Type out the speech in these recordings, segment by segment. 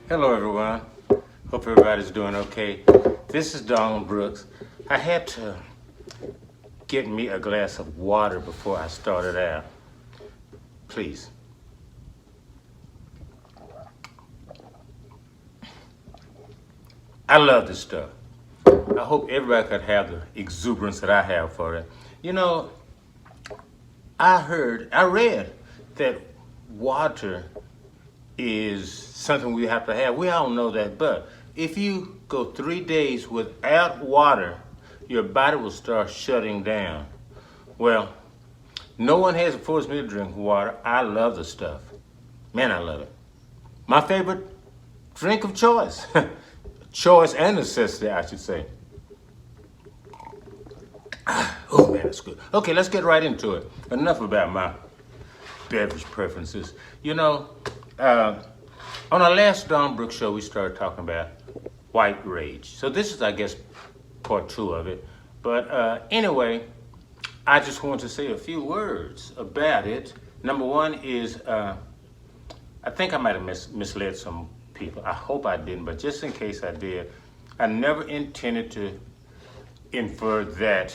Hello everyone, hope everybody's doing okay. This is Donald Brooks. I had to get me a glass of water before I started out. Please. I love this stuff. I hope everybody could have the exuberance that I have for it. You know, I read that water is something we have to have. We all know that, but if you go 3 days without water, your body will start shutting down. Well, no one has forced me to drink water. I love the stuff. Man, I love it. My favorite drink of choice. Choice and necessity, I should say. Oh man, that's good. Okay, let's get right into it. Enough about my beverage preferences. You know, on our last Don Brooks show, we started talking about white rage. So this is, I guess, part 2 of it. But anyway, I just want to say a few words about it. Number 1 is, I think I might have misled some people. I hope I didn't, but just in case I did, I never intended to infer that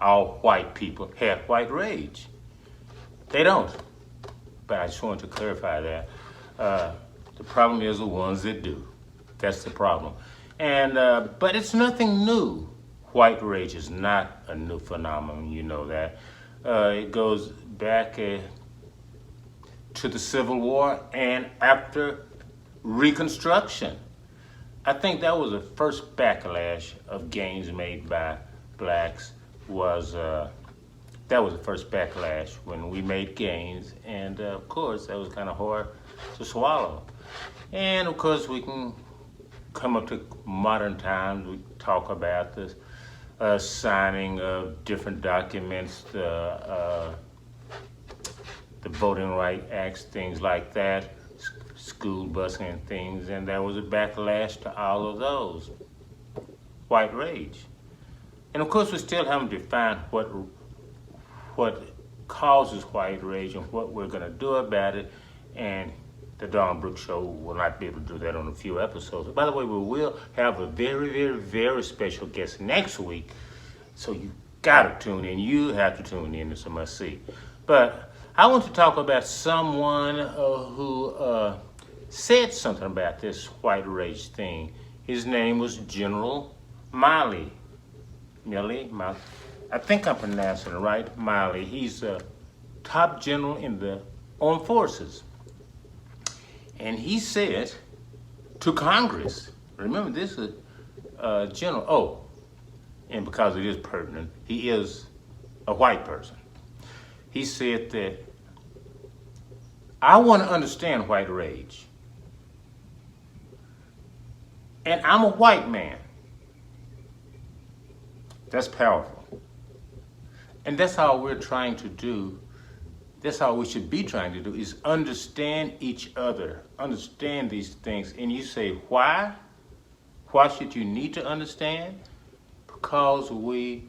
all white people have white rage. They don't. But I just wanted to clarify that. The problem is the ones that do. That's the problem. And but it's nothing new. White rage is not a new phenomenon, you know that. It goes back to the Civil War and after Reconstruction. I think that was the first backlash of gains made by blacks was that was the first backlash when we made gains, and of course that was kind of hard to swallow. And of course we can come up to modern times. We talk about this signing of different documents, the Voting Rights Acts, things like that, school busing and things, and there was a backlash to all of those. White rage. And of course we still haven't defined what causes white rage and what we're going to do about it, and the Don Brooks Show will not be able to do that on a few episodes. By the way, we will have a very, very, very special guest next week, so you gotta tune in. You have to tune in. It's a must-see. But I want to talk about someone who said something about this white rage thing. His name was General Milley. I think I'm pronouncing it right, Milley. He's a top general in the armed forces. And he said to Congress, remember this is a general, and because it is pertinent, he is a white person. He said that, I want to understand white rage. And I'm a white man. That's powerful. And that's all we're trying to do. That's all we should be trying to do, is understand each other, understand these things. And you say, why? Why should you need to understand? Because we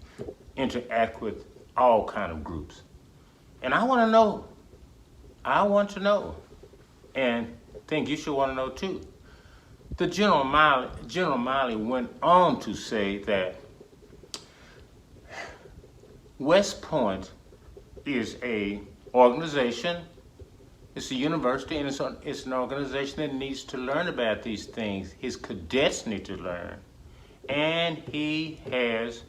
interact with all kind of groups. And I want to know. I want to know. And I think you should want to know too. The General Milley went on to say that West Point is a organization, it's a university, and it's an organization that needs to learn about these things. His cadets need to learn. And he has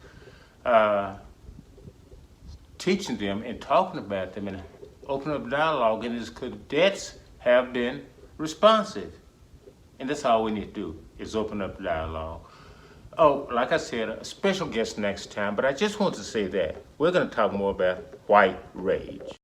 teaching them and talking about them and opening up dialogue, and his cadets have been responsive. And that's all we need to do, is open up dialogue. Oh, like I said, a special guest next time, but I just want to say that we're going to talk more about white rage.